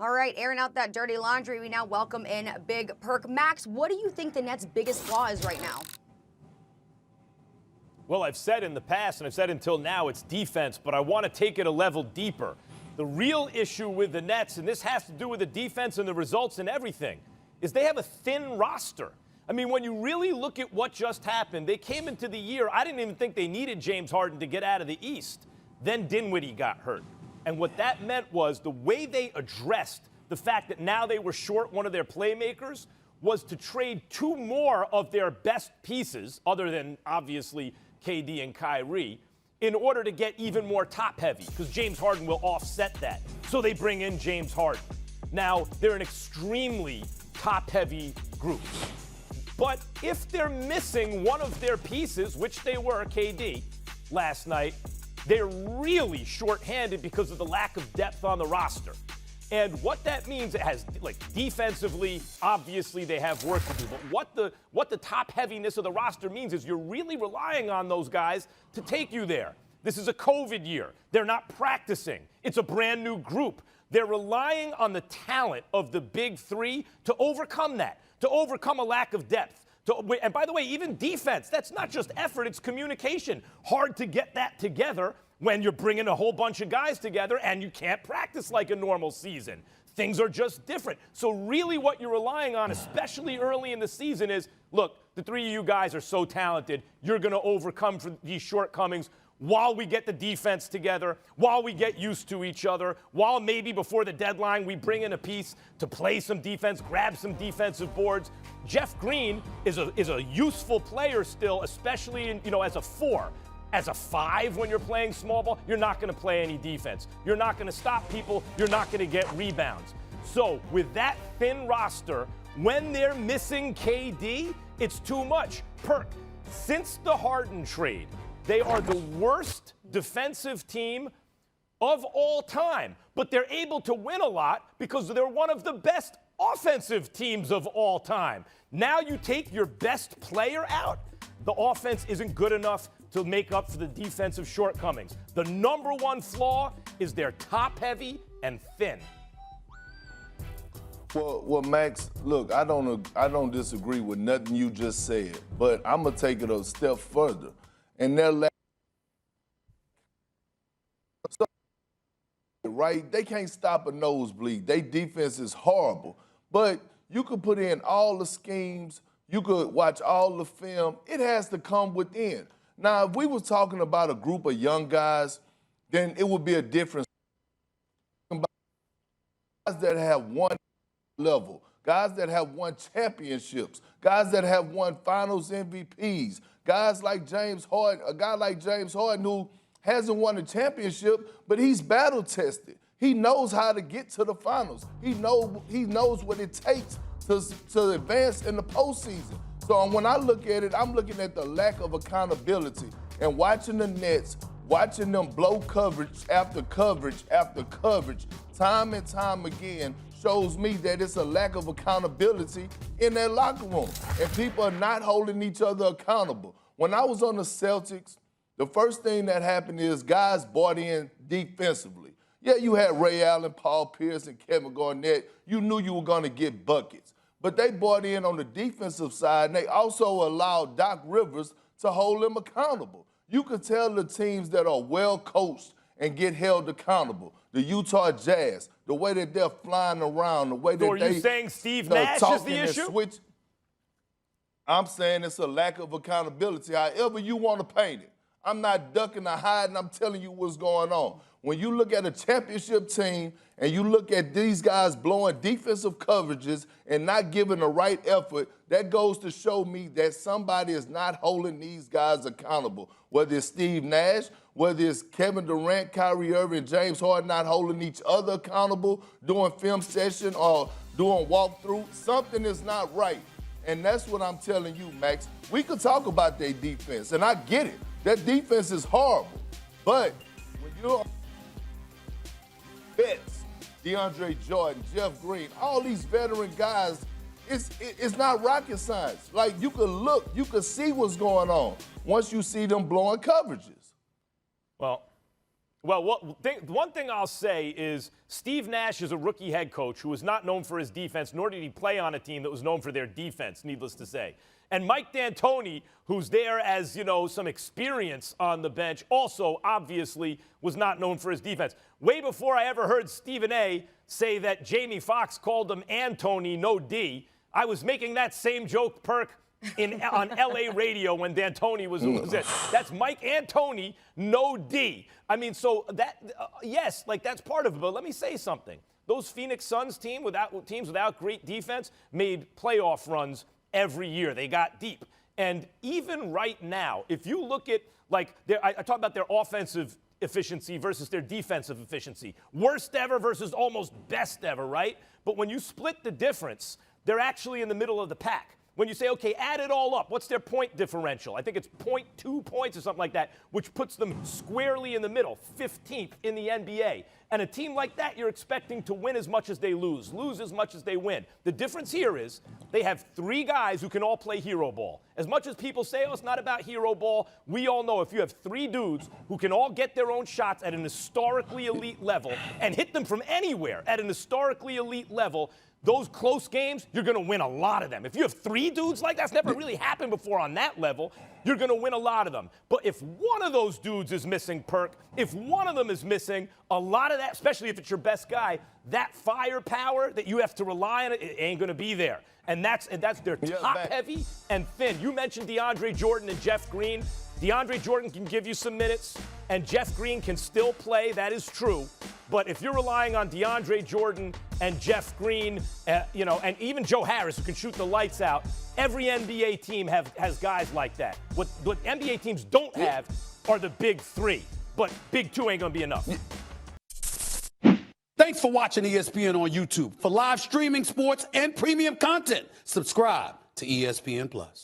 All right, airing out that dirty laundry, we now welcome in Big Perk. Max, what do you think the Nets' biggest flaw is right now? Well, I've said in the past, and I've said until now, it's defense, but I want to take it a level deeper. The real issue with the Nets, and this has to do with the defense and the results and everything, is they have a thin roster. I mean, when you really look at what just happened, they came into the year, I didn't even think they needed James Harden to get out of the East. Then Dinwiddie got hurt. And what that meant was the way they addressed the fact that now they were short one of their playmakers was to trade two more of their best pieces, other than obviously KD and Kyrie, in order to get even more top-heavy, because James Harden will offset that. So they bring in James Harden. Now, they're an extremely top-heavy group. But if they're missing one of their pieces, which they were, KD, last night, they're really short-handed because of the lack of depth on the roster. And what that means, it has, like, defensively, obviously they have work to do. But what the top heaviness of the roster means is you're really relying on those guys to take you there. This is a COVID year. They're not practicing. It's a brand new group. They're relying on the talent of the big three to overcome that, to overcome a lack of depth. And by the way, even defense, that's not just effort, it's communication. Hard to get that together when you're bringing a whole bunch of guys together and you can't practice like a normal season. Things are just different. So really what you're relying on, especially early in the season, is, look, the three of you guys are so talented, you're going to overcome these shortcomings while we get the defense together, while we get used to each other, while maybe before the deadline we bring in a piece to play some defense, grab some defensive boards. Jeff Green is a useful player still, especially as a 4. As a 5, when you're playing small ball, you're not going to play any defense. You're not going to stop people. You're not going to get rebounds. So with that thin roster, when they're missing KD, it's too much. Perk, since the Harden trade, they are the worst defensive team of all time, but they're able to win a lot because they're one of the best offensive teams of all time. Now you take your best player out, the offense isn't good enough to make up for the defensive shortcomings. The number one flaw is they're top-heavy and thin. Well, Max, look, I don't disagree with nothing you just said, but I'm gonna take it a step further. And right, they can't stop a nosebleed. Their defense is horrible, but you could put in all the schemes, you could watch all the film. It has to come within. Now, if we were talking about a group of young guys, then it would be a difference. Guys that have won level, guys that have won championships, guys that have won finals MVPs, guys like James Harden, a guy like James Harden who hasn't won a championship, but he's battle tested. He knows how to get to the finals. He knows what it takes to advance in the postseason. So when I look at it, I'm looking at the lack of accountability and watching the Nets, watching them blow coverage after coverage after coverage, time and time again, shows me that it's a lack of accountability in their locker room. And people are not holding each other accountable. When I was on the Celtics, the first thing that happened is guys bought in defensively. Yeah, you had Ray Allen, Paul Pierce, and Kevin Garnett. You knew you were going to get buckets. But they bought in on the defensive side, and they also allowed Doc Rivers to hold them accountable. You could tell the teams that are well coached and get held accountable. The Utah Jazz, the way that they're flying around, the way that So are you saying Steve Nash is the issue? I'm saying it's a lack of accountability, however you want to paint it. I'm not ducking or hiding. I'm telling you what's going on. When you look at a championship team and you look at these guys blowing defensive coverages and not giving the right effort, that goes to show me that somebody is not holding these guys accountable. Whether it's Steve Nash, whether it's Kevin Durant, Kyrie Irving, James Harden not holding each other accountable, doing film session or doing walkthrough, something is not right. And that's what I'm telling you, Max. We could talk about their defense, and I get it. That defense is horrible. But when you're vets, DeAndre Jordan, Jeff Green, all these veteran guys, it's not rocket science. Like, you could look, you could see what's going on once you see them blowing coverages. Well, Well, one thing I'll say is Steve Nash is a rookie head coach who was not known for his defense, nor did he play on a team that was known for their defense, needless to say. And Mike D'Antoni, who's there as, some experience on the bench, also obviously was not known for his defense. Way before I ever heard Stephen A. say that Jamie Foxx called him Antony, no D, I was making that same joke, Perk, on LA radio when D'Antoni was it. That's Mike Antony, no D. I mean, so that, yes, that's part of it. But let me say something. Those Phoenix Suns teams without great defense made playoff runs every year. They got deep. And even right now, if you look at, I talk about their offensive efficiency versus their defensive efficiency. Worst ever versus almost best ever, right? But when you split the difference, they're actually in the middle of the pack. When you say, okay, add it all up, what's their point differential? I think it's 0.2 points or something like that, which puts them squarely in the middle, 15th in the NBA. And a team like that, you're expecting to win as much as they lose as much as they win. The difference here is they have 3 guys who can all play hero ball. As much as people say, oh, it's not about hero ball, we all know if you have 3 dudes who can all get their own shots at an historically elite level and hit them from anywhere at an historically elite level, those close games, you're going to win a lot of them. If you have 3 dudes like that's never really happened before on that level, you're going to win a lot of them. But if one of those dudes is missing, Perk, if one of them is missing, a lot of that, especially if it's your best guy, that firepower that you have to rely on, it ain't going to be there. And that's their top-heavy and thin. You mentioned DeAndre Jordan and Jeff Green. DeAndre Jordan can give you some minutes, and Jeff Green can still play. That is true. But if you're relying on DeAndre Jordan and Jeff Green, and even Joe Harris, who can shoot the lights out, every NBA team has guys like that. What NBA teams don't have are the big 3. But big 2 ain't going to be enough. Thanks for watching ESPN on YouTube. For live streaming, sports, and premium content, subscribe to ESPN+.